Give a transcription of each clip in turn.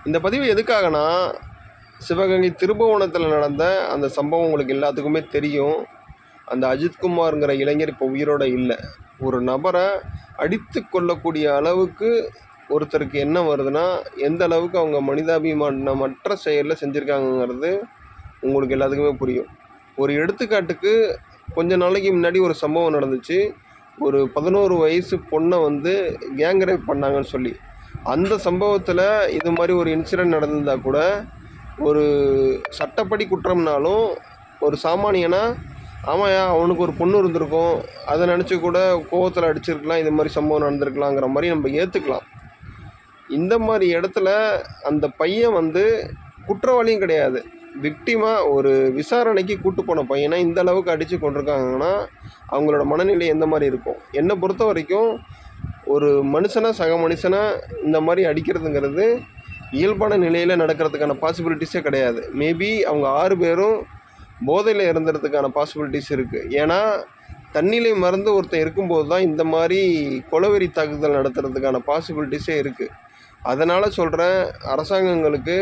இந்த பதிவு எதுக்காகனா, சிவகங்கை திருபுவனத்தில் நடந்த அந்த சம்பவம் உங்களுக்கு எல்லாத்துக்குமே தெரியும். அந்த அஜித்குமார்ங்கிற இளைஞர் இப்போ உயிரோடு இல்லை. ஒரு நபரை அடித்து கொள்ளக்கூடிய அளவுக்கு ஒருத்தருக்கு என்ன வருதுன்னா, எந்த அளவுக்கு அவங்க மனிதாபிமானமற்ற செயலில் செஞ்சுருக்காங்கங்கிறது உங்களுக்கு எல்லாத்துக்குமே புரியும். ஒரு எடுத்துக்காட்டுக்கு கொஞ்ச நாளைக்கு முன்னாடி ஒரு சம்பவம் நடந்துச்சு. ஒரு 11 வயசு பொண்ணை கேங் ரேப் பண்ணாங்கன்னு சொல்லி. அந்த சம்பவத்தில் இது மாதிரி ஒரு இன்சிடெண்ட் நடந்திருந்தால் கூட ஒரு சட்டப்படி குற்றம்னாலும் ஒரு சாமானியனா ஆமாயா அவனுக்கு ஒரு பொண்ணு இருந்திருக்கும், அதை நினச்சி கூட கோவத்தில் அடிச்சிருக்கலாம், இது மாதிரி சம்பவம் நடந்திருக்கலாங்கிற மாதிரி நம்ம ஏற்றுக்கலாம். இந்த மாதிரி இடத்துல அந்த பையன் குற்றவாளியும் கிடையாது, விக்டிமாக ஒரு விசாரணைக்கு கூட்டு போன பையனை இந்த அளவுக்கு அடித்து கொண்டிருக்காங்கன்னா அவங்களோட மனநிலை எந்த மாதிரி இருக்கும்? என்னை பொறுத்த வரைக்கும் ஒரு மனுஷனை சக மனுஷனை இந்த மாதிரி அடிக்கிறதுங்கிறது இயல்பான நிலையில் நடக்கிறதுக்கான பாசிபிலிட்டிஸே கிடையாது. மேபி அவங்க 6 பேரும் போதையில் இருந்துறதுக்கான பாசிபிலிட்டிஸ் இருக்குது. ஏன்னா தண்ணியிலே மறந்து ஒருத்தன் இருக்கும்போது தான் இந்த மாதிரி கொலவெறி தாக்குதல் நடத்துறதுக்கான பாசிபிலிட்டிஸே இருக்குது. அதனால் சொல்கிறேன், அரசாங்கங்களுக்கு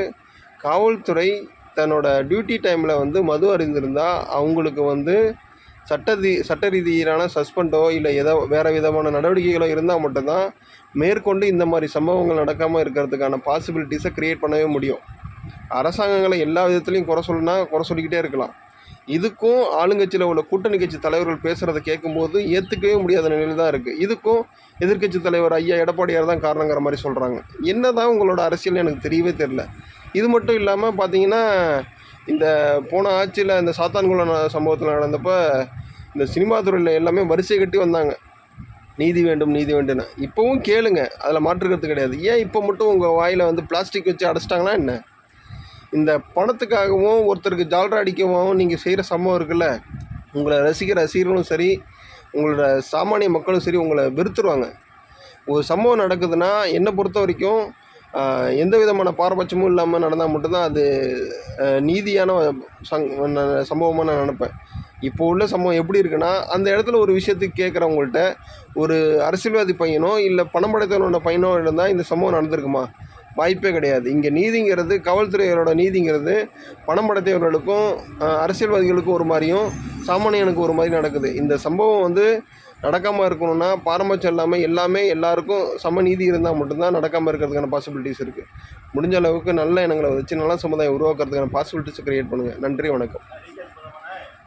காவல்துறை தன்னோட டியூட்டி டைமில் மது அறிந்திருந்தால் அவங்களுக்கு சட்ட ரீதியிலான சஸ்பெண்டோ இல்லை வேறு விதமான நடவடிக்கைகளோ இருந்தால் மட்டும்தான் மேற்கொண்டு இந்த மாதிரி சம்பவங்கள் நடக்காமல் இருக்கிறதுக்கான பாசிபிலிட்டிஸை க்ரியேட் பண்ணவே முடியும். அரசாங்கங்களை எல்லா விதத்துலையும் குறை சொல்லிக்கிட்டே இருக்கலாம். இதுக்கும் ஆளுங்கட்சியில் உள்ள கூட்டணி கட்சி தலைவர்கள் பேசுகிறத கேட்கும்போது ஏற்றுக்கவே முடியாத நிலையில் தான் இருக்குது. இதுக்கும் எதிர்க்கட்சி தலைவர் ஐயா எடப்பாடியார் தான் காரணங்கிற மாதிரி சொல்கிறாங்க. என்ன தான் உங்களோட அரசியல்னு எனக்கு தெரியவே தெரில. இது மட்டும் இல்லாமல் பார்த்தீங்கன்னா, இந்த போன ஆட்சியில் இந்த சாத்தான்குளம் சம்பவத்தில் நடந்தப்போ இந்த சினிமா துறையில் எல்லாமே வரிசை கட்டி வந்தாங்க, நீதி வேண்டும் நீதி வேண்டும்னு. இப்போவும் கேளுங்க, அதில் மாற்றுக்கிறது கிடையாது. ஏன் இப்போ மட்டும் உங்கள் வாயில் பிளாஸ்டிக் வச்சு அடைச்சிட்டாங்கன்னா என்ன? இந்த பணத்துக்காகவும் ஒருத்தருக்கு ஜால்ரா அடிக்கவும் நீங்கள் செய்கிற சம்பவம் இருக்குல்ல, உங்களை ரசிகர்களும் சரி, உங்களோட சாமானிய மக்களும் சரி உங்களை வெறுத்துருவாங்க. ஒரு சம்பவம் நடக்குதுன்னா என்னை பொறுத்த வரைக்கும் எந்த விதமான பாரபட்சமும் இல்லாமல் நடந்தால் மட்டும்தான் அது நீதியான சம்பவமாக நான் நினப்பேன். இப்போ உள்ள சம்பவம் எப்படி இருக்குன்னா, அந்த இடத்துல ஒரு விஷயத்துக்கு கேட்குறவங்கள்ட்ட ஒரு அரசியல்வாதி பையனோ இல்லை பணம் படைத்தவனோட பையனோ இருந்தால் இந்த சம்பவம் நடந்திருக்குமா? வாய்ப்பே கிடையாது. இங்கே நீதிங்கிறது, காவல்துறையோட நீதிங்கிறது பணம் படைத்தவர்களுக்கும் அரசியல்வாதிகளுக்கும் ஒரு மாதிரியும் சாமானியனுக்கு ஒரு மாதிரி நடக்குது. இந்த சம்பவம் நடக்காமல் இருக்கணும்னா பாரபட்சம் இல்லாமல் எல்லாருக்கும் சம நீதி இருந்தால் மட்டும்தான் நடக்காமல் இருக்கிறதுக்கான பாசிபிலிட்டிஸ் இருக்குது. முடிஞ்ச அளவுக்கு நல்ல எண்ணங்களை வச்சு நல்ல சமுதாயம் உருவாக்குறதுக்கான பாசிபிலிட்டிஸை க்ரியேட் பண்ணுங்கள். நன்றி, வணக்கம்.